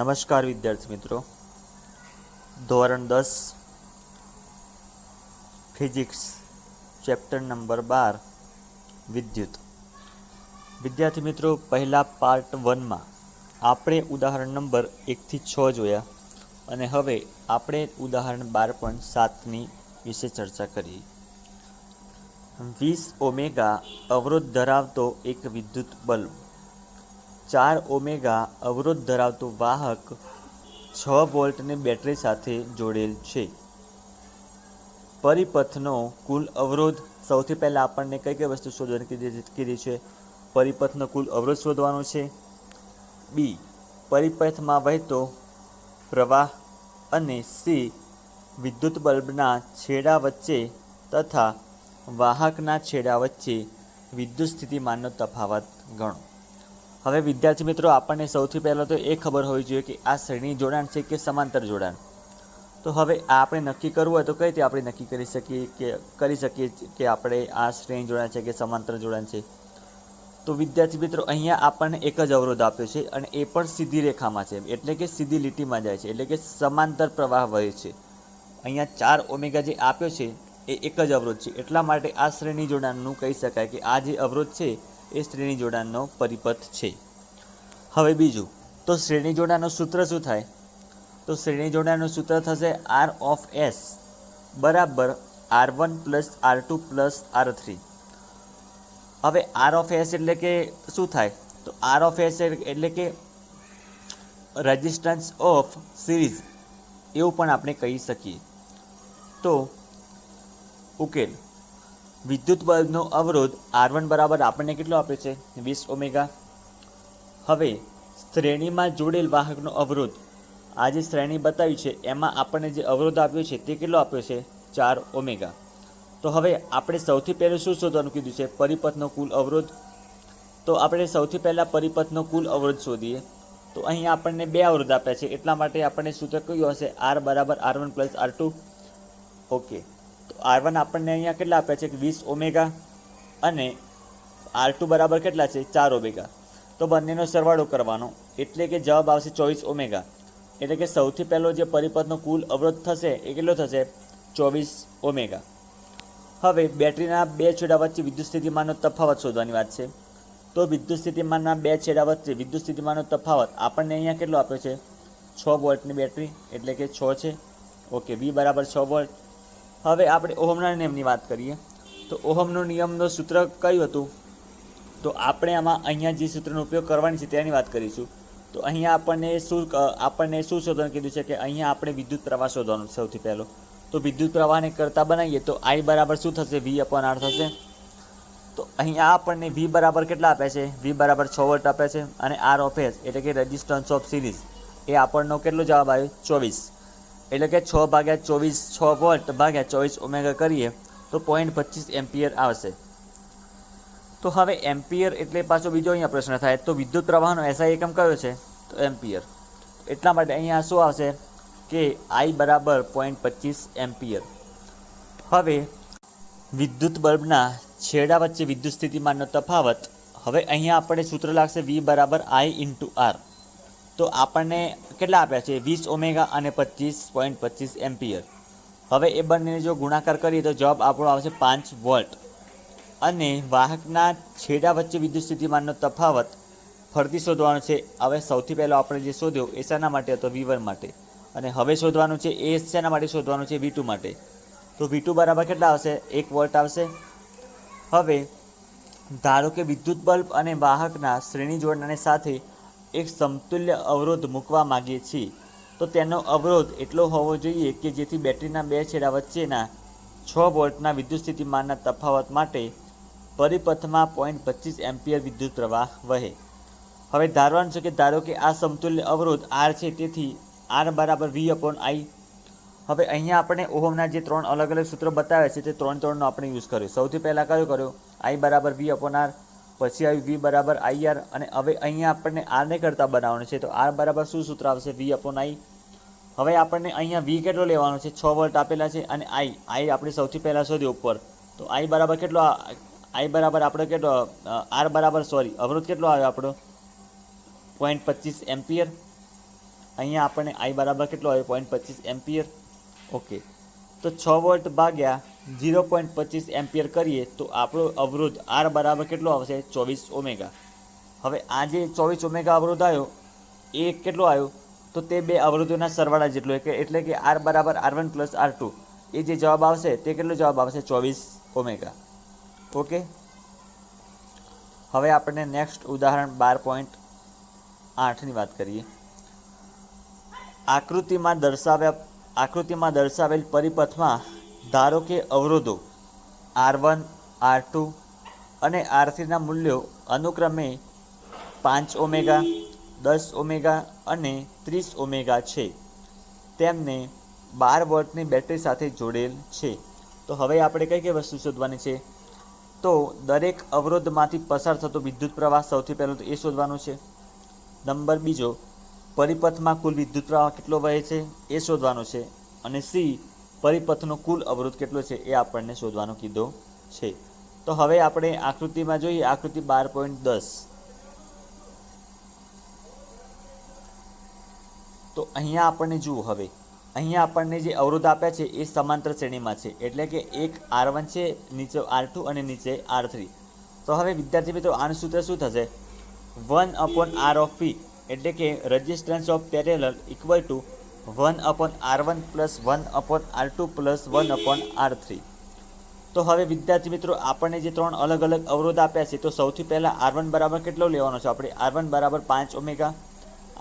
નમસ્કાર વિદ્યાર્થી મિત્રો, ધોરણ 10 ફિઝિક્સ ચેપ્ટર નંબર 12 વિદ્યુત. વિદ્યાર્થી મિત્રો, પહેલા પાર્ટ 1માં આપણે ઉદાહરણ નંબર 1 થી 6 જોયા અને હવે આપણે ઉદાહરણ 12.7ની વિશે ચર્ચા કરી. 20 ઓમેગા અવરોધ ધરાવતો એક વિદ્યુત બલ્બ, 4 ઓમેગા અવરોધ ધરાવતો વાહક 6 વોલ્ટની બેટરી સાથે જોડેલ છે. પરિપથનો કુલ અવરોધ, સૌથી પહેલાં આપણને કઈ કઈ વસ્તુ શોધવાની કીધી છે? પરિપથનો કુલ અવરોધ શોધવાનો છે. બી, પરિપથમાં વહેતો પ્રવાહ અને સી, વિદ્યુત બલ્બના છેડા વચ્ચે તથા વાહકના છેડા વચ્ચે વિદ્યુત સ્થિતિમાનનો તફાવત ગણો. હવે વિદ્યાર્થી મિત્રો, આપણને સૌથી પહેલાં તો એ ખબર હોવી જોઈએ કે આ શ્રેણી જોડાણ છે કે સમાંતર જોડાણ. તો હવે આ આપણે નક્કી કરવું હોય તો કઈ રીતે આપણે નક્કી કરી શકીએ કે આપણે આ શ્રેણી જોડાણ છે કે સમાંતર જોડાણ છે? તો વિદ્યાર્થી મિત્રો, અહીંયા આપણને એક જ અવરોધ આપ્યો છે અને એ પણ સીધી રેખામાં છે, એટલે કે સીધી લીટીમાં જાય છે, એટલે કે સમાંતર પ્રવાહ વહે છે. અહીંયા 4 ઓમેગા જે આપ્યો છે એ એક જ અવરોધ છે, એટલા માટે આ શ્રેણી જોડાણનું કહી શકાય કે આ જે અવરોધ છે એ શ્રેણી જોડાણનો પરિપથ છે. હવે બીજું, તો શ્રેણી જોડાણનું સૂત્ર શું થાય? તો શ્રેણી જોડાણનું સૂત્ર થશે R of S બરાબર R1 plus R2 plus R3. હવે R of S એટલે કે શું થાય? તો R of S એટલે કે રેઝિસ્ટન્સ ઓફ સિરીઝ, એવું પણ આપણે કહી શકીએ. તો ઉકેલ, વિદ્યુત બલ્બનો અવરોધ R1 બરાબર આપણને કેટલો આપ્યો છે? 20 ઓમેગા. હવે શ્રેણીમાં જોડેલ વાહકનો અવરોધ, આ જે શ્રેણી બતાવી છે એમાં આપણને જે અવરોધ આપ્યો છે તે કેટલો આપ્યો છે? 4 ઓમેગા. તો હવે આપણે સૌથી પહેલું શું શોધવાનું કીધું છે? પરિપથનો કુલ અવરોધ. તો આપણે સૌથી પહેલાં પરિપથનો કુલ અવરોધ શોધીએ. તો અહીંયા આપણને 2 અવરોધ આપ્યા છે, એટલા માટે આપણને સૂત્ર કયું હશે? R બરાબર R1 પ્લસ R2. ઓકે, તો R1 આપણને અહીંયા કેટલા આપ્યા છે? 20 ઓમેગા અને R2 બરાબર કેટલા છે? 4 ઓમેગા. તો બંનેનો સરવાળો કરવાનો, એટલે કે જવાબ આવશે 24 ઓમેગા. એટલે કે સૌથી પહેલો જે પરિપથનો કુલ અવરોધ થશે એ કેટલો થશે? 24 ઓમેગા. હવે બેટરીના 2 છેડા વચ્ચે વિદ્યુત સ્થિતિમાનનો તફાવત શોધવાની વાત છે. તો વિદ્યુત સ્થિતિમાનના 2 છેડા વચ્ચે વિદ્યુત સ્થિતિમાનનો તફાવત આપણને અહીંયા કેટલો આપ્યો છે? 6 વોલ્ટની બેટરી, એટલે કે 6 છે. ઓકે, V બરાબર 6 વોલ્ટ. હવે આપણે ઓહમના નિયમની વાત કરીએ. તો ઓહમનો નિયમનો સૂત્ર કયું હતું? તો આપણે અહીંયા જે સૂત્રનો ઉપયોગ કરવાની છે તેની વાત કરીશું. તો અહીંયા આપણને શું શોધવાનું કીધું છે? કે અહીંયા આપણે વિદ્યુત પ્રવાહ શોધવાનો સૌથી પહેલો. તો વિદ્યુત પ્રવાહને કરતા બનાવીએ તો I બરાબર શું થશે? V/R થશે. તો અહીંયા આપણને V બરાબર કેટલા આપ્યા છે? V બરાબર 6 વોલ્ટ આપ્યા છે અને R of S એટલે કે રેઝિસ્ટન્સ ઓફ સિરીઝ એ આપણનો કેટલો જવાબ આવ્યો? 24. એટલે કે 6 ભાગ્યા 24, 6 વોલ્ટ ભાગ્યા 24 ઓમેગા કરીએ તો 0.25 એમ્પિયર આવશે. તો હવે એમ્પિયર એટલે પાછો બીજો અહીંયા પ્રશ્ન થાય, તો વિદ્યુત પ્રવાહનો SI એકમ કયો છે? તો એમ્પિયર. એટલા માટે અહીંયા શું આવશે? કે I બરાબર 0.25 એમ્પિયર. હવે વિદ્યુત બલ્બના છેડા વચ્ચે વિદ્યુત સ્થિતિમાનનો તફાવત, હવે અહીંયા આપણે સૂત્ર લાગશે V બરાબર I ઇન્ટુ R. તો આપણને કેટલા આપ્યા છે? 20 ઓમેગા અને 25.25 એમ્પિયર. હવે એ બંનેને જો ગુણાકાર કરીએ તો જવાબ આપણો આવશે 5 વોલ્ટ. અને વાહકના છેડા વચ્ચે વિદ્યુત સ્થિતિમાનનો તફાવત ફરીથી શોધવાનો છે. હવે સૌથી પહેલો આપણે જે શોધ્યો એ શેના માટે હતો? V1 માટે. અને હવે શોધવાનું છે એ શેના માટે શોધવાનું છે? V2 માટે. તો V2 બરાબર કેટલા આવશે? 1 વોલ્ટ આવશે. હવે ધારો કે વિદ્યુત બલ્બ અને વાહકના શ્રેણી જોડાણને સાથે એક સમતુલ્ય અવરોધ મૂકવા માગીએ છીએ. તો તેનો અવરોધ એટલો હોવો જોઈએ કે જેથી બેટરીના 2 છેડા વચ્ચેના 6 વોલ્ટના વિદ્યુત સ્થિતિમાનના તફાવત માટે પરિપથમાં 0.25 એમ્પિયર વિદ્યુત પ્રવાહ વહે. હવે ધારવાનું છે કે ધારો કે આ સમતુલ્ય અવરોધ R છે, તેથી R બરાબર V/I. હવે અહીંયા આપણે ઓહમના જે 3 અલગ અલગ સૂત્રો બતાવ્યા છે તે 3નો આપણે યુઝ કર્યો. સૌથી પહેલાં કયો કર્યો? I બરાબર V/R, પછી આવ્યું V બરાબર IR, અને હવે અહીંયા આપણને R ને કરતાં બનાવવાનું છે. તો R બરાબર શું સૂત્ર આવશે? V/I. હવે આપણને અહીંયા V કેટલો લેવાનો છે? 6 વોલ્ટ આપેલા છે. અને I આપણે સૌથી પહેલાં શોધ્યો ઉપર. તો I બરાબર કેટલો? I બરાબર આપણે કેટલો? R બરાબર અવરોધ કેટલો આવ્યો આપણો? 0.25 એમ્પિયર. અહીંયા આપણને I બરાબર કેટલો આવે 0.25 એમ્પિયર. ઓકે, તો 6 વોલ્ટ ભાગ્યા 0.25 એમ્પિયર કરીએ તો આપણો અવરોધ R બરાબર કેટલો આવશે 24 ઓમેગા. હવે આ જે 24 ઓમેગા અવરોધ આવ્યો એ કેટલો આવ્યો, તો તે બે અવરોધોના સરવાળા જેટલો, એટલે કે R બરાબર R1 પ્લસ R2, એ જે જવાબ આવશે તે કેટલો જવાબ આવશે 24 ઓમેગા. ઓકે, હવે આપણે નેક્સ્ટ ઉદાહરણ 12.8ની વાત કરીએ. આકૃતિમાં દર્શાવેલ પરિપથમાં ધારો કે અવરોધો R1, R2 અને R3ના મૂલ્યો અનુક્રમે 5 ઓમેગા, 10 ઓમેગા અને 30 ઓમેગા છે. તેમને 12 વોલ્ટની બેટરી સાથે જોડેલ છે. તો હવે આપણે કઈ વસ્તુ શોધવાની છે, તો દરેક અવરોધમાંથી પસાર થતો વિદ્યુત પ્રવાહ સૌથી પહેલો તો એ શોધવાનું છે. નંબર બીજો, પરિપથમાં કુલ વિદ્યુત પ્રવાહ કેટલો વહે છે એ શોધવાનું છે. અને સી, પરિપથનો કુલ અવરોધ કેટલો છે એ આપણને શોધવાનું કીધો છે. તો હવે આપણે આકૃતિમાં જોઈએ, આકૃતિ 12.10. તો અહીંયા આપણને જુઓ, હવે અહીંયા આપણને જે અવરોધ આપ્યા છે એ સમાંતર શ્રેણીમાં છે, એટલે કે એક R1 છે, નીચે R2 અને નીચે R3. તો હવે વિદ્યાર્થી મિત્રો આનું સૂત્ર શું થશે, 1/R ઓફ P, એટલે કે resistance of parallel equal to 1/R1 plus 1/R2 plus 1/R3. તો હવે વિદ્યાર્થી મિત્રો આપણને જે ત્રણ અલગ અલગ અવરોધ આપ્યા છે, તો સૌથી પહેલાં R1 બરાબર કેટલો લેવાનો છે આપણે, R1 બરાબર 5 ઓમેગા,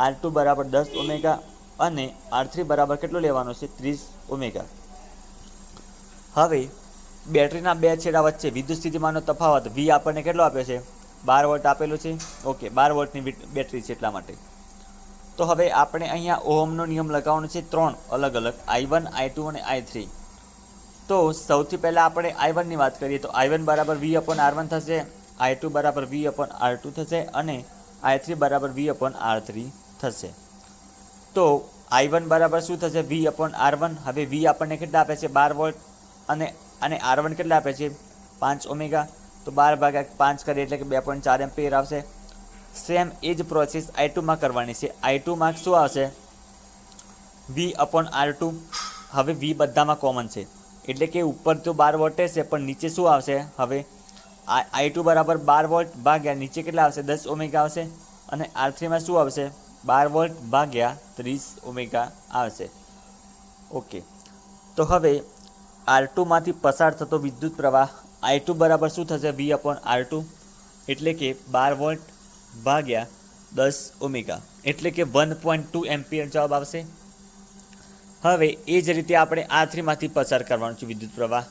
R2 બરાબર 10 ઓમેગા અને R3 બરાબર કેટલો લેવાનો છે 30 ઓમેગા. હવે બેટરીના બે છેડા વચ્ચે વિદ્યુત સ્થિતિમાનનો તફાવત V આપણને કેટલો આપ્યો છે, 12 વોલ્ટ આપેલો છે. ઓકે, 12 વોલ્ટની બેટરી છે એટલા માટે. તો હવે આપણે અહીંયા ઓહમનો નિયમ લગાવવાનો છે ત્રણ અલગ અલગ, I1, I2 અને I3. તો સૌથી પહેલાં આપણે I1ની વાત કરીએ તો I1 બરાબર V/R1 થશે, I2 બરાબર V/R2 થશે અને I3 બરાબર V/R3 થશે. તો I1 બરાબર શું થશે, V/R1. હવે V આપણને કેટલા આપે છે 12 વોલ્ટ અને R1 કેટલા આપે છે 5 ઓમેગા. તો 12 ભાગ્યા 5 કરીએ એટલે કે 2.4 એમ્પિયર આવશે. સેમ એ જ પ્રોસેસ I2માં કરવાની છે. I2માં શું આવશે, V/R2. હવે V બધામાં કોમન છે, એટલે કે ઉપર તો 12 વોલ્ટ છે પણ નીચે શું આવશે, હવે I2 બરાબર 12 વોલ્ટ ભાગ્યા નીચે કેટલા આવશે 10 ઓમેગા આવશે અને R3માં શું આવશે 12 વોલ્ટ ભાગ્યા 30 ઓમેગા આવશે. ઓકે, તો હવે R2માંથી પસાર થતો વિદ્યુત પ્રવાહ I2 બરાબર શું થશે, V/R2, એટલે કે 12 વોલ્ટ ભાગ્યા 10 ઓમેગા, એટલે કે 1.2 એમ્પિયર જવાબ આવશે. હવે એ જ રીતે આપણે R3માંથી પસાર કરવાનું છે વિદ્યુત પ્રવાહ.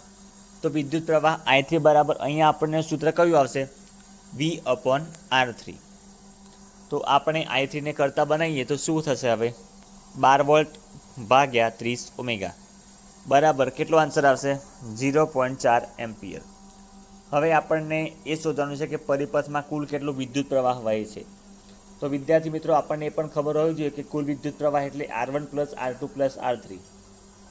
તો વિદ્યુત પ્રવાહ I3 બરાબર અહીંયા આપણને સૂત્ર કયું આવશે, V/R3. તો આપણે I3ને કરતા બનાવીએ તો શું થશે, હવે 12 વોલ્ટ ભાગ્યા 30 ઓમેગા બરાબર કેટલો આન્સર આવશે 0.4 એમ્પિયર. હવે આપણને એ શોધવાનું છે કે પરિપથમાં કુલ કેટલો વિદ્યુત પ્રવાહ વહે છે. તો વિદ્યાર્થી મિત્રો આપણને એ પણ ખબર હોવી જોઈએ કે કુલ વિદ્યુત પ્રવાહ એટલે R1 plus R2 plus R3.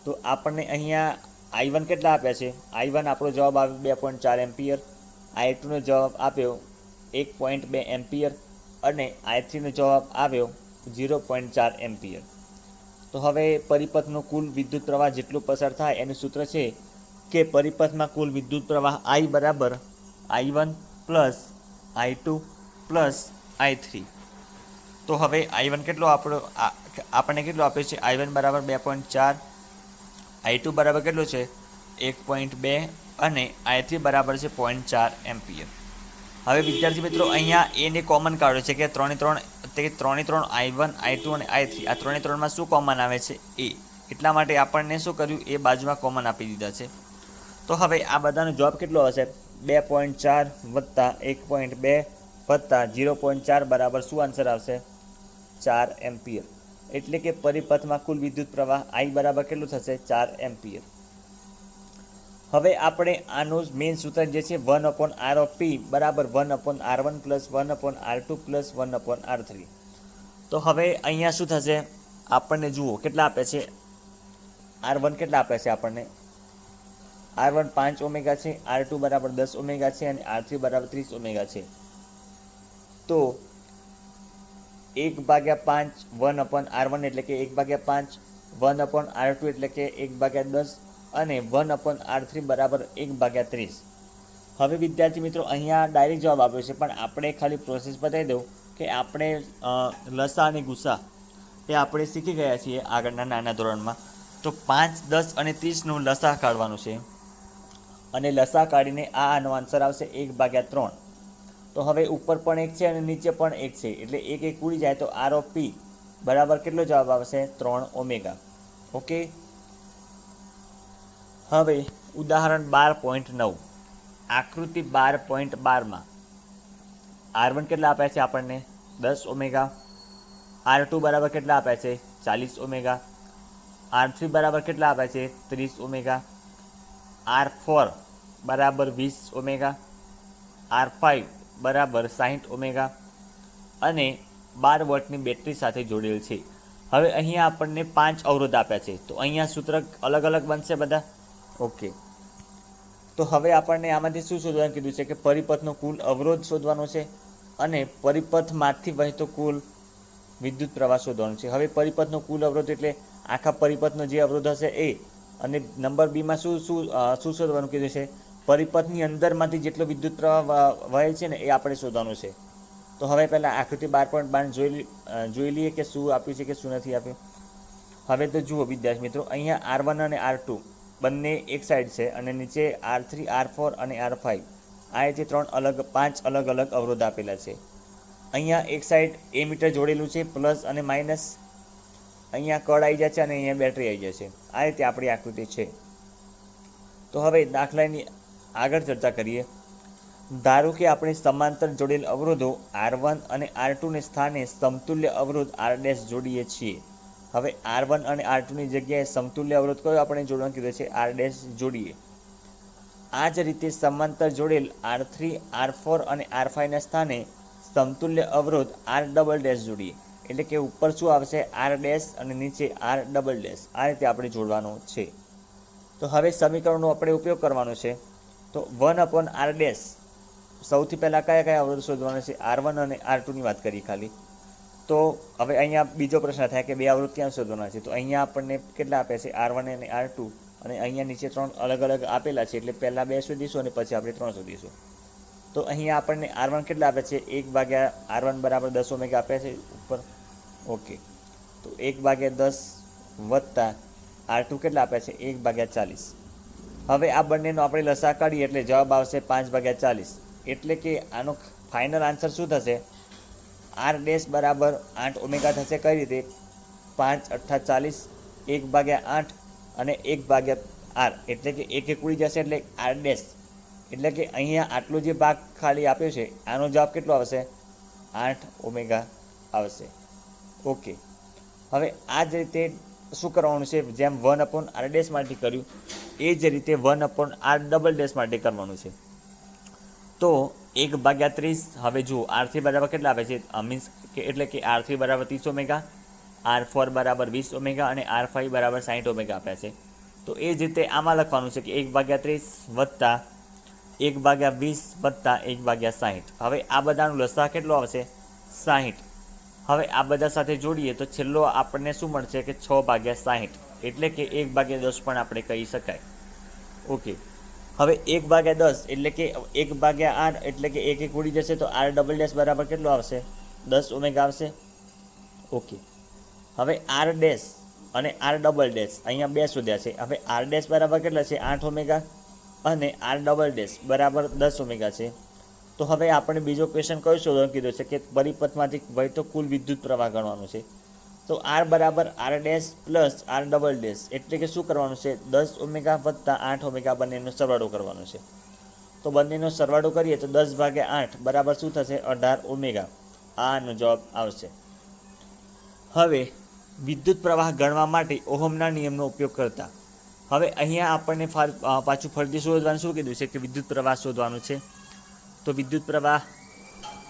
તો આપણને અહીંયા I1 કેટલા આપ્યા છે, I1 આપણો જવાબ આવ્યો 2.4 એમ્પિયર, I2નો જવાબ આપ્યો 1.2 એમ્પિયર અને I3નો જવાબ આવ્યો 0.4 એમ્પિયર. તો હવે પરિપથનો કુલ વિદ્યુત પ્રવાહ જેટલું પસાર થાય એનું સૂત્ર છે કે પરિપથમાં કુલ વિદ્યુત પ્રવાહ I બરાબર I1 plus I2 plus I3. તો હવે I1 કેટલો આપણને કેટલો આપ્યો છે, I1 બરાબર 2.4, I2 બરાબર કેટલો છે 1.2 અને I3 બરાબર છે 0.4 એમ્પિયર. હવે વિદ્યાર્થી મિત્રો અહીંયા એને કોમન કાઢ્યો છે કે ત્રણે ત્રણ I1, I2 અને I3, આ ત્રણમાં શું કોમન આવે છે એ, એટલા માટે આપણને શું કર્યું, એ બાજુમાં કોમન આપી દીધા છે. તો હવે આ બધાનો જવાબ કેટલો હશે, 2.4 વત્તા 1.2 વત્તા 0.4 બરાબર શું આન્સર આવશે 4 એમ્પિયર. એટલે કે પરિપથમાં કુલ વિદ્યુત પ્રવાહ I બરાબર કેટલું થશે 4 એમ્પિયર. હવે આપણે આનું મેઇન સૂત્ર જે છે 1/R ઓફ P બરાબર 1/R1 plus 1/R2 plus 1/R3. તો હવે અહીંયા શું થશે, આપણને જુઓ કેટલા આપે છે, R1 કેટલા આપે છે આપણને, R1 5 ઓમેગા છે, R2 બરાબર 10 ઓમેગા છે અને R3 બરાબર 30 ઓમેગા છે. તો 1/5 1/R1 એટલે કે 1/5 1/R2 એટલે કે 1/10 અને 1/R3 બરાબર 1/30. હવે વિદ્યાર્થી મિત્રો અહીંયા ડાયરેક્ટ જવાબ આપ્યો છે, પણ આપણે ખાલી પ્રોસેસ બતાવી દઉં કે આપણે લસા અને ગુસા એ આપણે શીખી ગયા છીએ આગળના નાના ધોરણમાં. તો 5, 10 અને 30નું લસા કાઢવાનું છે અને લસા કાઢીને આનો આન્સર આવશે 1/3. તો હવે ઉપર પણ 1 છે અને નીચે પણ 1 છે, એટલે 1 ઉડી જાય તો ROP બરાબર કેટલો જવાબ આવશે? 3 ઓમેગા. ઓકે. હવે ઉદાહરણ 12.9 આકૃતિ 12.12માં R1 કેટલા આપ્યા છે આપણને? 10 ઓમેગા. R2 બરાબર કેટલા આપ્યા છે? 40 ઓમેગા. R3 બરાબર કેટલા આપ્યા છે? 30 ઓમેગા. R4 બરાબર 20 ઓમેગા. R5 બરાબર 60 ઓમેગા અને 12 વોટની બેટરી સાથે જોડેલ છે. હવે અહીંયા આપણને 5 અવરોધ આપ્યા છે, તો અહીંયા સૂત્ર અલગ અલગ બનશે બધા. ઓકે. તો હવે આપણને આમાંથી શું શોધવાનું કીધું છે કે પરિપથનો કુલ અવરોધ શોધવાનો છે અને પરિપથમાંથી વહેતો કુલ વિદ્યુત પ્રવાહ શોધવાનો છે. હવે પરિપથનો કુલ અવરોધ એટલે આખા પરિપથનો જે અવરોધ હશે એ, અને નંબર બીમાં શું શોધવાનું કીધું છે? પરિપથની અંદરમાંથી જેટલો વિદ્યુત પ્રવાહ વહે છે ને એ આપણે શોધવાનું છે. તો હવે પહેલાં આકૃતિ 12.12 જોઈ લઈએ કે શું આપ્યું છે કે શું નથી આપ્યું. હવે તો જુઓ વિદ્યાર્થી મિત્રો, અહીંયા R1 અને R2 બંને એક સાઈડ છે અને નીચે R3, R4 અને R5 આ રીતે 5 અલગ અલગ અવરોધ આપેલા છે. અહીંયા એક સાઈડ એમીટર જોડેલું છે, પ્લસ અને માઇનસ. અહીંયા કળ આવી જાય છે અને અહીંયા બેટરી આવી જાય છે. આ રીતે આપણી આકૃતિ છે. તો હવે દાખલાની આગળ ચર્ચા કરીએ. ધારો કે આપણે સમાંતર જોડેલ અવરોધો R1 અને R2ને સ્થાને સમતુલ્ય અવરોધ R' જોડીએ છીએ. હવે R1 અને R2ની જગ્યાએ સમતુલ્ય અવરોધ કયો આપણે જોડવાનું કીધું છે? R' જોડીએ. આ જ રીતે સમાંતર જોડેલ R3, R4 અને R5ના સ્થાને સમતુલ્ય અવરોધ R" જોડીએ. એટલે કે ઉપર શું આવશે? R' અને નીચે R". આ રીતે આપણે જોડવાનું છે. તો હવે સમીકરણનો આપણે ઉપયોગ કરવાનો છે. તો 1/R'. સૌથી પહેલાં કયા અવરોધ શોધવાના છે? R1 અને R2ની વાત કરી ખાલી. તો હવે અહીંયા બીજો પ્રશ્ન થાય કે બે અવરોધ ક્યાં શોધવાના છે? તો અહીંયા આપણને કેટલા આપ્યા છે? R1 અને R2, અને અહીંયા નીચે 3 અલગ અલગ આપેલા છે, એટલે પહેલાં 2 શોધીશું અને પછી આપણે 3 શોધીશું. તો અહીંયા આપણને R1 કેટલા આપ્યા છે? 1/R1 બરાબર 10 ઓમેગા આપ્યા છે ઉપર. ઓકે. તો 1/10 વત્તા R2 કેટલા આપ્યા છે? 1/40. હવે આ બંનેનો આપણે લસા કાઢીએ એટલે જવાબ આવશે 5/40. એટલે કે આનો ફાઇનલ આન્સર શું થશે? R' બરાબર 8 ઓમેગા થશે. કઈ રીતે? 5 8 40, 1/8 અને 1/R, એટલે કે 1 ઉડી જશે એટલે R'. એટલે કે અહીંયા આટલો જે ભાગ ખાલી આપ્યો છે આનો જવાબ કેટલો આવશે? 8 ઓમેગા આવશે. ઓકે. હવે આ જ રીતે શું કરવાનું છે? જેમ 1/R' માટે કર્યું એ જ રીતે 1/R" માટે કરવાનું છે. તો 1/30. હવે જુઓ R3 બરાબર કેટલા આપે છે? મીન્સ કે એટલે કે R3 બરાબર 30 ઓમેગા, R4 બરાબર 20 ઓમેગા અને R5 બરાબર 60 ઓમેગા આપ્યા છે. તો એ જ રીતે આમાં લખવાનું છે કે 1/30 વત્તા 1/20 વત્તા 1/60. હવે આ બધાનું લસા કેટલો આવશે? 60. હવે આ બધા સાથે જોડીએ તો છેલ્લો આપણને શું મળશે કે 6/60, એટલે કે 1/10 પણ આપણે કહી શકાય. ઓકે. હવે 1/10 એટલે કે 1/8 એટલે કે 1 ઉડી જશે તો R" બરાબર કેટલો આવશે? 10 ઓમેગા આવશે. ઓકે. હવે R' અને R" અહીંયા 2 શોધ્યા છે. હવે R' બરાબર કેટલા છે? 8 ઓમેગા અને R" બરાબર 10 ઓમેગા છે. તો હવે આપણે બીજો ક્વેશ્ચન કયો શોધવાનું કીધો છે કે પરિપથમાંથી વહેતો કુલ વિદ્યુત પ્રવાહ ગણવાનો છે. તો R બરાબર R' પ્લસ R" એટલે કે શું કરવાનું છે? 10 ઓમેગા વત્તા 8 ઓમેગા બંનેનો સરવાળો કરવાનો છે. તો બંનેનો સરવાળો કરીએ તો 10/8 બરાબર શું થશે? 18 ઓમેગા. આનો જવાબ આવશે. હવે વિદ્યુત પ્રવાહ ગણવા માટે ઓહમના નિયમનો ઉપયોગ કરતા હવે અહીંયા આપણને પાછું ફરીથી શોધવાનું શું કીધું છે કે વિદ્યુત પ્રવાહ શોધવાનું છે. તો વિદ્યુત પ્રવાહ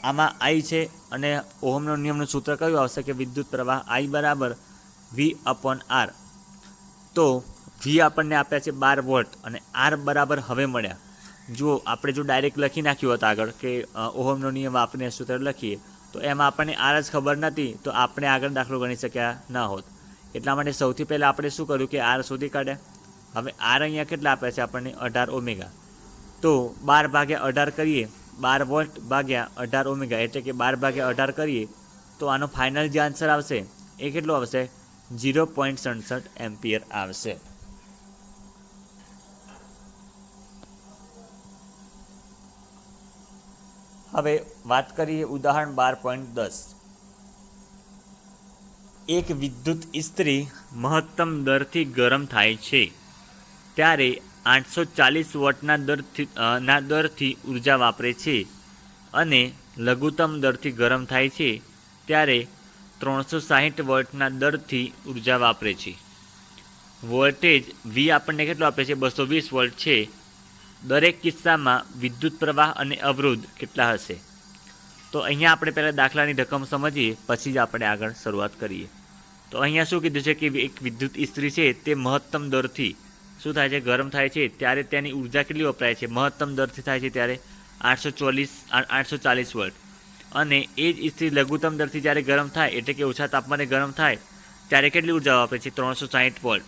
આમાં I છે અને ઓહમનો નિયમનું સૂત્ર કયું આવશે કે વિદ્યુત પ્રવાહ I બરાબર V/R. તો V આપણને આપ્યા છે 12 વોલ્ટ અને R બરાબર હવે મળ્યા. જો આપણે ડાયરેક્ટ લખી નાખ્યું હતું આગળ કે ઓહમનો નિયમ આપણે સૂત્ર લખીએ તો એમાં આપણને આર જ ખબર નથી, તો આપણે આગળ દાખલો ગણી શક્યા ન હોત. એટલા માટે સૌથી પહેલાં આપણે શું કર્યું કે આર શોધી કાઢ્યા. હવે આર અહીંયા કેટલા આપ્યા છે આપણને 18 ઓમેગા, તો 12/18 કરીએ, 12 વોલ્ટ ભાગ્યા 18 ઓમેગા એટલે કે 12/18 કરીએ તો આનો ફાઇનલ જે આન્સર આવશે એ કેટલો આવશે? 0.67 એમ્પિયર આવશે. હવે વાત કરીએ ઉદાહરણ 12.10. એક વિદ્યુત ઇસ્ત્રી મહત્તમ દરથી ગરમ થાય છે ત્યારે 840 વોટના દરથી ઉર્જા વાપરે છે અને લઘુત્તમ દરથી ગરમ થાય છે ત્યારે 360 વોટના દરથી ઉર્જા વાપરે છે. વોલ્ટેજ વી આપણને કેટલો આપે છે? 220 વોલ્ટ છે. દરેક કિસ્સામાં વિદ્યુત પ્રવાહ અને અવરોધ કેટલા હશે? તો અહીંયા આપણે પહેલાં દાખલાની રકમ સમજીએ, પછી જ આપણે આગળ શરૂઆત કરીએ. તો અહીંયા શું કીધું છે કે એક વિદ્યુત ઇસ્ત્રી છે તે મહત્તમ દરથી શું થાય છે? ગરમ થાય છે ત્યારે તેની ઉર્જા કેટલી વપરાય છે? મહત્તમ દરથી થાય છે ત્યારે 840 વોલ્ટ. અને એ જ ઇસ્ત્રી લઘુત્તમ દરથી જ્યારે ગરમ થાય એટલે કે ઓછા તાપમાને ગરમ થાય ત્યારે કેટલી ઉર્જા વાપરે છે? 360 વોલ્ટ.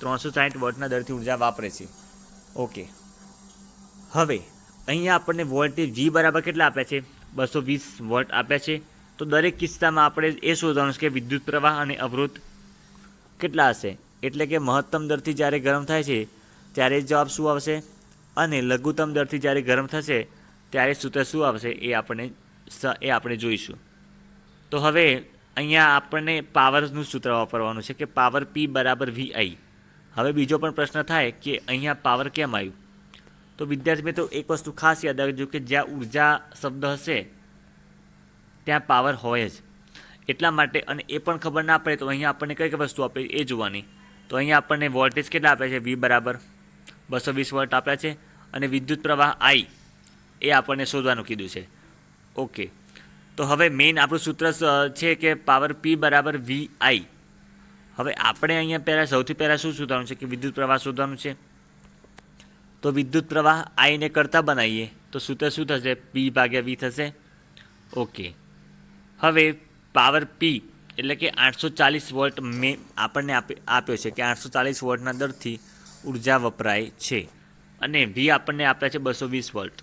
360 વોલ્ટના દરથી ઉર્જા વાપરે છે. ઓકે, હવે અહીંયા આપણને વોલ્ટેજ વી બરાબર કેટલા આપ્યા છે? 220 વોલ્ટ આપ્યા છે. તો દરેક કિસ્સામાં આપણે એ શોધવાનું છે કે વિદ્યુત પ્રવાહ અને અવરોધ કેટલા હશે, એટલે કે મહત્તમ દરથી જ્યારે ગરમ થાય છે ત્યારે જવાબ શું આવશે અને લઘુત્તમ દરથી જ્યારે ગરમ થશે ત્યારે સૂત્ર શું આવશે એ આપણે જોઈશું. તો હવે અહીંયા આપણને પાવરનું સૂત્ર વાપરવાનું છે કે પાવર P બરાબર VI. હવે બીજો પણ પ્રશ્ન થાય કે અહીંયા પાવર કેમ આવ્યું? તો વિદ્યાર્થી મિત્રો એક વસ્તુ ખાસ યાદ રાખજો કે જ્યાં ઉર્જા શબ્દ હશે ત્યાં પાવર હોય જ. એટલા માટે, અને એ પણ ખબર ના પડે તો અહીંયા આપણને કઈ કઈ વસ્તુ આપે એ જોવાની. તો અહીંયા આપણને વોલ્ટેજ કેટલા આપ્યા છે? વી બરાબર 220 વોલ્ટ આપ્યા છે અને વિદ્યુત પ્રવાહ I એ આપણને શોધવાનું કીધું છે. ઓકે, તો હવે મેઇન આપણું સૂત્ર છે કે પાવર P બરાબર VI. હવે આપણે અહીંયા સૌથી પહેલાં શું શોધવાનું છે કે વિદ્યુત પ્રવાહ શોધવાનું છે. તો વિદ્યુત પ્રવાહ I ને કરતા બનાવીએ તો સૂત્ર શું થશે? P/V થશે. ઓકે, હવે પાવર P એટલે કે 840 વોલ્ટ આપણને આપ્યો છે કે 840 વોલ્ટના દરથી ઉર્જા વપરાય છે અને V આપણને આપ્યા છે 220 વોલ્ટ.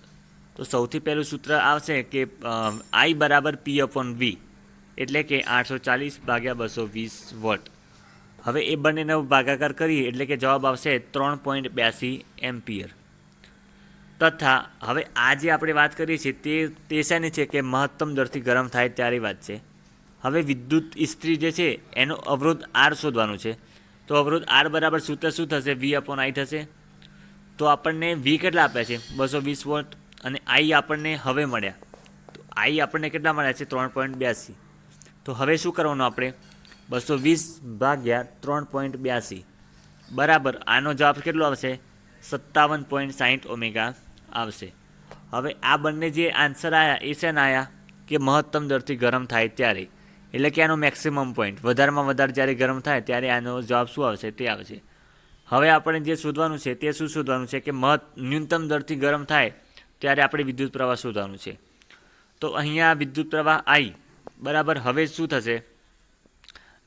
તો સૌથી પહેલું સૂત્ર આવશે કે I બરાબર P/V એટલે કે 840/220 વોલ્ટ. હવે એ બંનેનો ભાગાકાર કરીએ એટલે કે જવાબ આવશે 3.82 એમ્પિયર. તથા હવે આ જે આપણે વાત કરીએ છીએ તે શાની છે કે મહત્તમ દરથી ગરમ થાય ત્યારે વાત છે. હવે વિદ્યુત ઇસ્ત્રી જે છે એનો અવરોધ R શોધવાનું છે. તો અવરોધ R બરાબર સૂત્ર શું થશે? V/I થશે. તો આપણને V કેટલા આપ્યા છે? 220 વોલ્ટ અને I આપણને હવે મળ્યા. તો I આપણને કેટલા મળ્યા છે? 3.82. તો હવે શું કરવાનું આપણે? 220/3.82 બરાબર આનો જવાબ કેટલો આવશે? 57.60 ઓમેગા આવશે. હવે આ બંને જે આન્સર આવ્યા એ શેના આવ્યા? કે મહત્તમ દરથી ગરમ થાય ત્યારે, એટલે કે આનો મેક્સિમમ પોઈન્ટ, વધારેમાં વધારે જ્યારે ગરમ થાય ત્યારે આનો જવાબ શું આવશે? તે આવશે. હવે આપણે જે શોધવાનું છે તે શું શોધવાનું છે કે ન્યૂનતમ દરથી ગરમ થાય ત્યારે આપણે વિદ્યુત પ્રવાહ શોધવાનું છે. તો અહીંયા વિદ્યુત પ્રવાહ I બરાબર હવે શું થશે?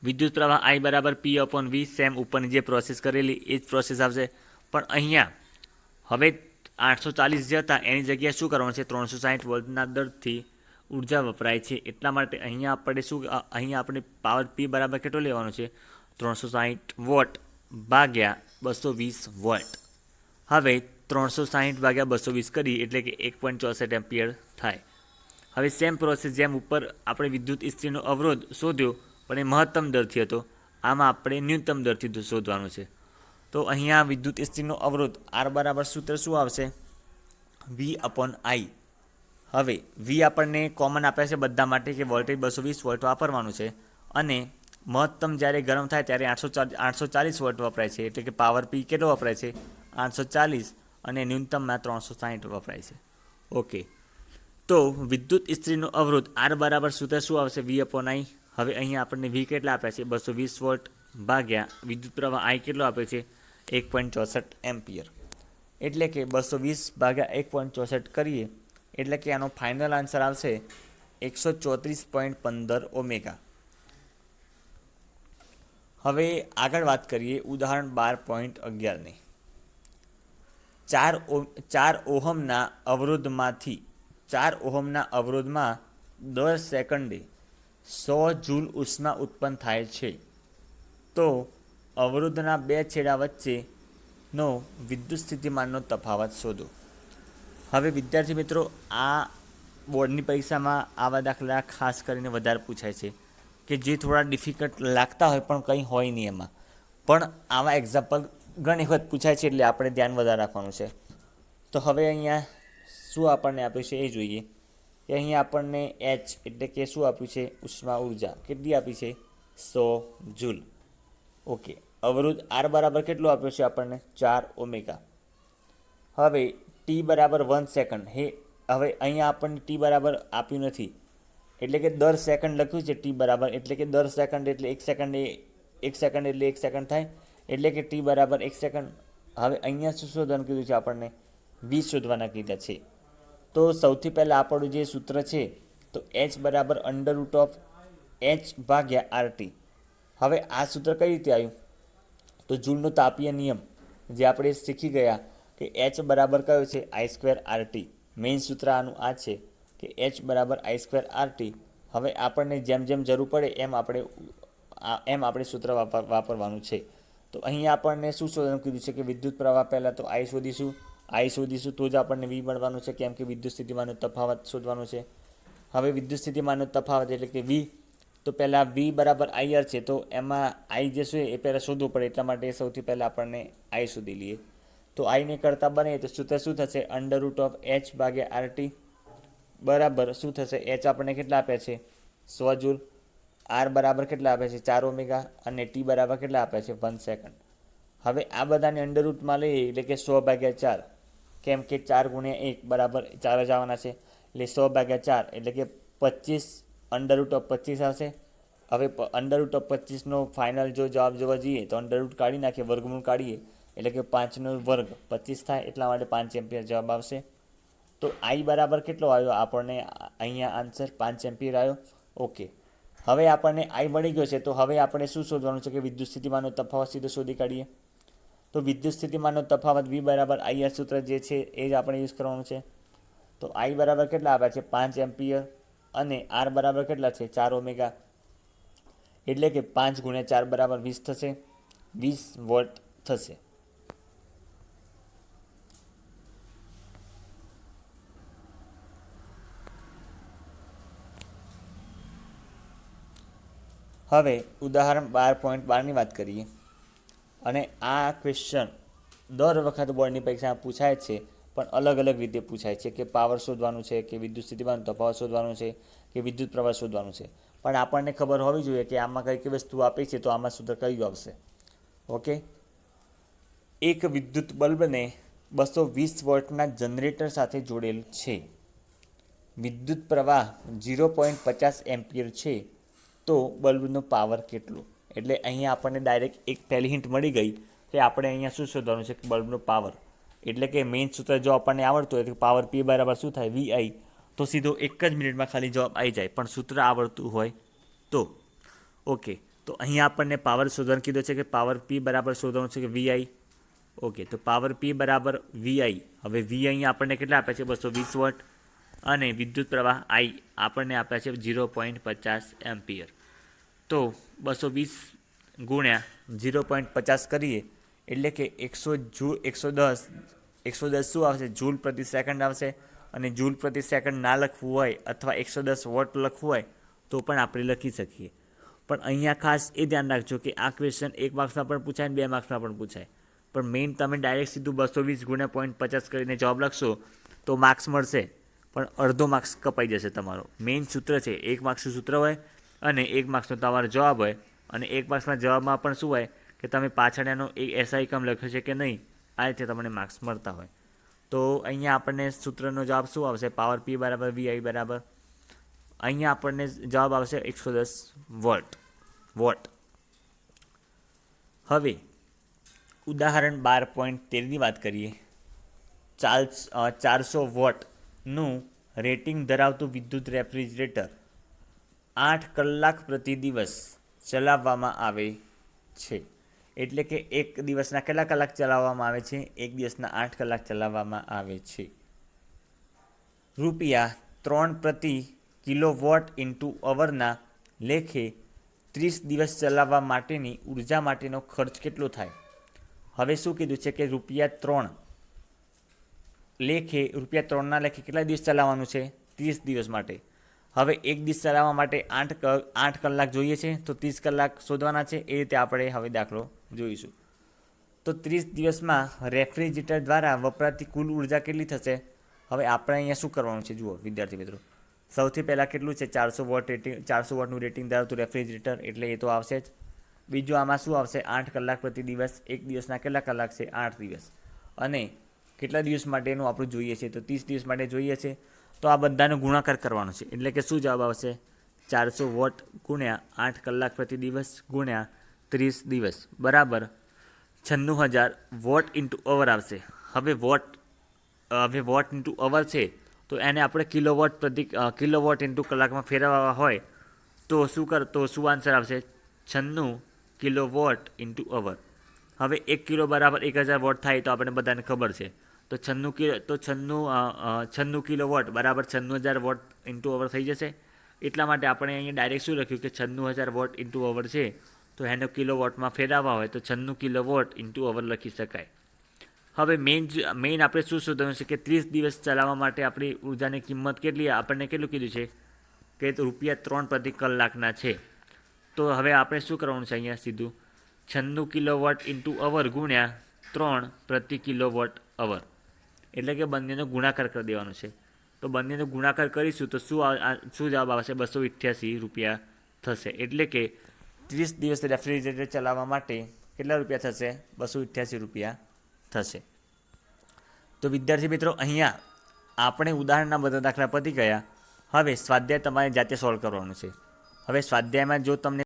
વિદ્યુત પ્રવાહ I બરાબર P/V. સેમ ઉપરની જે પ્રોસેસ કરેલી એ જ પ્રોસેસ આવશે. પણ અહીંયા હવે 840 જે હતા એની જગ્યાએ શું કરવાનું છે? 360 વોલ્ટના દરથી ઉર્જા વપરાય છે. એટલા માટે અહીંયા આપણે પાવર P બરાબર કેટલો લેવાનો છે? 360 વોટ ભાગ્યા 220 વોલ્ટ. હવે 360/220 કરી એટલે કે 1.64 એમ્પિયર થાય. હવે સેમ પ્રોસેસ જેમ ઉપર આપણે વિદ્યુત ઇસ્ત્રીનો અવરોધ શોધ્યો પણ એ મહત્તમ દરથી હતો, આમાં આપણે ન્યૂનતમ દરથી શોધવાનું છે. તો અહીંયા વિદ્યુત ઇસ્ત્રીનો અવરોધ R બરાબર સૂત્ર શું આવશે? V/I. હવે V આપણને કોમન આપે છે બધા માટે કે વોલ્ટેજ 220 વોલ્ટ વાપરવાનું છે અને મહત્તમ જ્યારે ગરમ થાય ત્યારે 840 વોલ્ટ વપરાય છે, એટલે કે પાવર P કેટલો વપરાય છે? 840 અને ન્યૂનતમમાં 360 વપરાય છે. ઓકે, તો વિદ્યુત ઇસ્ત્રીનો અવરોધ R બરાબર સૂત્ર શું આવશે? V/I. હવે અહીંયા આપણને V કેટલા આપ્યા છે? 220 વોલ્ટ ભાગ્યા વિદ્યુત પ્રવાહ I કેટલો આપે છે? 1.64 એમ્પિયર. એટલે કે 220/1.64 કરીએ એટલે કે આનો ફાઇનલ આન્સર આવશે 134.15 ઓમેગા. હવે આગળ વાત કરીએ ઉદાહરણ 12.11ની. 4 ઓહમના અવરોધમાં 10 સેકન્ડે 100 જૂલ ઉષ્મા ઉત્પન્ન થાય છે. તો અવરોધના બે છેડા વચ્ચેનો વિદ્યુત સ્થિતિમાનનો તફાવત શોધો. હવે વિદ્યાર્થી મિત્રો, આ બોર્ડની પરીક્ષામાં આવા દાખલા ખાસ કરીને વધારે પૂછાય છે, કે જે થોડા ડિફિકલ્ટ લાગતા હોય પણ કંઈ હોય નહીં એમાં. પણ આવા એક્ઝામ્પલ ઘણી વખત પૂછાય છે, એટલે આપણે ધ્યાન વધારે રાખવાનું છે. તો હવે અહીંયા શું આપણને આપ્યું છે એ જોઈએ. કે અહીંયા આપણને એચ એટલે કે શું આપ્યું છે? ઉષ્મા ઉર્જા કેટલી આપી છે? 100 જૂલ. ઓકે. અવરોધ આર બરાબર કેટલો આપ્યો છે આપણને? 4 ઓમેગા. હવે ટી બરાબર 1 સેકન્ડ. હવે અહીંયા આપણને ટી બરાબર આપ્યું નથી, એટલે કે દર સેકન્ડ લખ્યું છે ટી બરાબર, એટલે કે દર સેકન્ડ એટલે 1 સેકન્ડ એટલે 1 સેકન્ડ થાય, એટલે કે ટી બરાબર 1 સેકન્ડ. હવે અહીંયા શું શોધવાનું કીધું છે આપણને? વી શોધવાના કીધા છે. તો સૌથી પહેલાં આપણું જે સૂત્ર છે, તો એચ બરાબર √H/RT. હવે આ સૂત્ર કઈ રીતે આવ્યું? તો જૂલનો તાપીય નિયમ જે આપણે શીખી ગયા કે એચ બરાબર કયો છે? I²RT. મેઇન સૂત્ર આનું આ છે કે એચ બરાબર I²RT. હવે આપણને જેમ જેમ જરૂર પડે એમ આપણે સૂત્ર વાપરવાનું છે. તો અહીંયા આપણને શું શોધવાનું કીધું છે? કે વિદ્યુત પ્રવાહ પહેલાં તો I શોધીશું તો જ આપણને વી મળવાનું છે, કેમ કે વિદ્યુત સ્થિતિમાનનો તફાવત શોધવાનો છે. હવે વિદ્યુત સ્થિતિમાનનો તફાવત એટલે કે વી, તો પહેલાં વી બરાબર IR છે, તો એમાં આઈ જે છે એ પહેલાં શોધવું પડે, એટલા માટે સૌથી પહેલાં આપણને આઈ શોધી લઈએ. તો આઈને કરતાં બને તો સૂત્ર શું થશે? √H/RT બરાબર શું થશે? એચ આપણને કેટલા આપ્યા છે? 100 જૂલ. આર બરાબર કેટલા આપ્યા છે? 4 ઓમેગા. અને ટી બરાબર કેટલા આપ્યા છે? 1 સેકન્ડ. હવે આ બધાને અંડરરૂટમાં લઈએ એટલે કે 100/4, કેમ કે 4 × 1 બરાબર 4 જ આવવાના છે, એટલે 100/4 એટલે કે 25 √25 આવશે. હવે √25નો ફાઇનલ જો જવાબ જોવા જઈએ તો અંડરરૂટ કાઢી નાખીએ, વર્ગમૂળ કાઢીએ એટલે કે 5નો વર્ગ 25 થાય, એટલા માટે 5 એમ્પિયર જવાબ આવશે. તો આઈ બરાબર કેટલો આવ્યો આપણને? અહીંયા આન્સર 5 એમ્પિયર આવ્યો. ઓકે. હવે આપણને આઈ મળી ગયો છે, તો હવે આપણે શું શોધવાનું છે? કે વિદ્યુત સ્થિતિમાનનો તફાવત સીધો શોધી કાઢીએ. તો વિદ્યુત સ્થિતિમાનનો તફાવત વી બરાબર IR સૂત્ર જે છે એ જ આપણે યુઝ કરવાનું છે. તો આઈ બરાબર કેટલા આપ્યા છે? 5 એમ્પિયર. અને આર બરાબર કેટલા છે? 4 ઓમેગા. એટલે કે 5 × 4 બરાબર 20 થશે, 20 વોટ થશે. હવે ઉદાહરણ 12.12ની વાત કરીએ. અને આ ક્વેશ્ચન દર વખત બોર્ડની પરીક્ષામાં પૂછાય છે, પણ અલગ અલગ રીતે પૂછાય છે, કે પાવર શોધવાનું છે, કે વિદ્યુત સ્થિતિમાનનો તફાવત શોધવાનું છે, કે વિદ્યુત પ્રવાહ શોધવાનું છે. પણ આપણને ખબર હોવી જોઈએ કે આમાં કઈ કઈ વસ્તુ આપી છે, તો આમાં સૂત્ર કયું આવશે. ઓકે. એક વિદ્યુત બલ્બને 220 વોલ્ટના જનરેટર સાથે જોડેલ છે. વિદ્યુત પ્રવાહ 0.50 એમ્પિયર છે. તો બલ્બનો પાવર કેટલો? એટલે અહીંયા આપણને ડાયરેક્ટ એક પહેલી હિન્ટ મળી ગઈ કે આપણે અહીંયા શું શોધવાનું છે? બલ્બનો પાવર. એટલે કે મેઇન સૂત્ર જો આપણને આવડતું હોય તો પાવર પી બરાબર શું થાય? VI. તો સીધો એક જ મિનિટમાં ખાલી જવાબ આવી જાય, પણ સૂત્ર આવડતું હોય તો. ઓકે. તો અહીંયા આપણને પાવર શોધવાનું કીધું છે, કે પાવર પી બરાબર શોધવાનું છે કે VI. ઓકે. તો પાવર પી બરાબર VI. હવે વી અહીંયા આપણને કેટલા આપ્યા છે? 220 વોટ. અને વિદ્યુત પ્રવાહ આઈ આપણને આપ્યા છે 0.50 એમ્પિયર. તો 220 × 0.50 કરીએ એટલે કે 110 શું આવશે? જૂલ પ્રતિ સેકન્ડ આવશે. અને જૂલ પ્રતિ સેકન્ડ ના લખવું હોય અથવા 110 વોટ લખવું હોય તો પણ આપણે લખી શકીએ. પણ અહીંયા ખાસ એ ધ્યાન રાખજો કે આ ક્વેશ્ચન 1 માર્ક્સમાં પણ પૂછાય અને 2 માર્ક્સમાં પણ પૂછાય. પણ મેઇન તમે ડાયરેક્ટ સીધું 220 × 0.50 કરીને જવાબ લખશો તો માર્ક્સ મળશે, પણ અડધો માર્ક્સ કપાઈ જશે તમારો. મેઇન સૂત્ર છે, 1 માર્ક્સનું સૂત્ર હોય અને 1 માર્ક્સનો તમારો જવાબ હોય. અને 1 માર્ક્સના જવાબમાં પણ શું હોય કે તમે પાછળ એનો એક એસઆઈ કમ લખ્યો છે કે નહીં, આ રીતે તમને માર્ક્સ મળતા હોય. તો અહીંયા આપણને સૂત્રનો જવાબ શું આવશે? પાવર પી બરાબર VI બરાબર અહીંયા આપણને જવાબ આવશે 110 વોટ. હવે ઉદાહરણ 12.13ની વાત કરીએ. 400 વોટનું રેટિંગ ધરાવતું વિદ્યુત રેફ્રિજરેટર 8 કલાક પ્રતિ દિવસ ચલાવવામાં આવે છે. એટલે કે એક દિવસના કેટલા કલાક ચલાવવામાં આવે છે? એક દિવસના 8 કલાક ચલાવવામાં આવે છે. ₹3 પ્રતિ કિલોવોટ ઇન્ટુ અવરના લેખે 30 દિવસ ચલાવવા માટેની ઉર્જા માટેનો ખર્ચ કેટલો થાય? હવે શું કીધું છે કે ₹3 લેખે ₹3ના લેખે કેટલા દિવસ ચલાવવાનું છે? 30 દિવસ માટે. હવે એક દિવસ ચલાવવા માટે 8 કલાક જોઈએ છે, તો 30 કલાક શોધવાના છે. એ રીતે આપણે હવે દાખલો જોઈશું. તો 30 દિવસમાં રેફ્રિજરેટર દ્વારા વપરાતી કુલ ઉર્જા કેટલી થશે? હવે આપણે અહીંયા શું કરવાનું છે જુઓ વિદ્યાર્થી મિત્રો. સૌથી પહેલાં કેટલું છે? 400 વોટનું રેટિંગ ધરાવતું રેફ્રિજરેટર, એટલે એ તો આવશે જ. બીજું આમાં શું આવશે? 8 કલાક પ્રતિ દિવસ. એક દિવસના કેટલા કલાક છે? 8 દિવસ. અને કેટલા દિવસ માટેનું આપણું જોઈએ છે? તો 30 દિવસ માટે જોઈએ છે. તો આ બધાનો ગુણાકાર કરવાનો છે. એટલે કે શું જવાબ આવશે? 400 વોટ ગુણ્યા 8 કલાક પ્રતિ દિવસ ગુણ્યા 30 દિવસ બરાબર 96,000 વોટ ઇન્ટુ અવર આવશે. હવે વોટ ઇન્ટુ અવર છે, તો એને આપણે કિલોવોટ ઇન્ટુ કલાકમાં ફેરવવા હોય તો શું આન્સર આવશે? 96 કિલોવોટ ઇન્ટુ અવર. હવે 1 કિલો બરાબર 1000 વોટ થાય, તો આપણને બધાને ખબર છે. તો 96 કિલોવોટ બરાબર 96,000 વોટ ઇન્ટુ અવર થઈ જશે. એટલા માટે આપણે અહીંયા ડાયરેક્ટ શું લખ્યું કે 96,000 વોટ ઇન્ટુ અવર છે, તો એને કિલોવોટમાં ફેરવવા હોય તો 96 કિલોવોટ ઇન્ટુ અવર લખી શકાય. હવે મેઇન આપણે શું શોધવાનું છે કે 30 દિવસ ચલાવવા માટે આપણી ઉર્જાની કિંમત કેટલી? આપણને કેટલું કીધું છે કે ₹3 પ્રતિ કલાકના છે. તો હવે આપણે શું કરવાનું છે અહીંયા સીધું 96 કિલોવોટ ઇન્ટુ અવર ગુણ્યા 3 પ્રતિ કિલોવોટ અવર, એટલે કે બંનેનો ગુણાકાર કરી દેવાનો છે. તો બંનેનો ગુણાકાર કરીશું તો શું જવાબ આવશે? ₹288 થશે. એટલે કે 30 દિવસ રેફ્રિજરેટર ચલાવવા માટે કેટલા રૂપિયા થશે? ₹288 થશે. તો વિદ્યાર્થી મિત્રો, અહીંયા આપણે ઉદાહરણના બધા દાખલા પતી ગયા. હવે સ્વાધ્યાય તમારે જાતે સોલ્વ કરવાનું છે. હવે સ્વાધ્યાયમાં જો તમને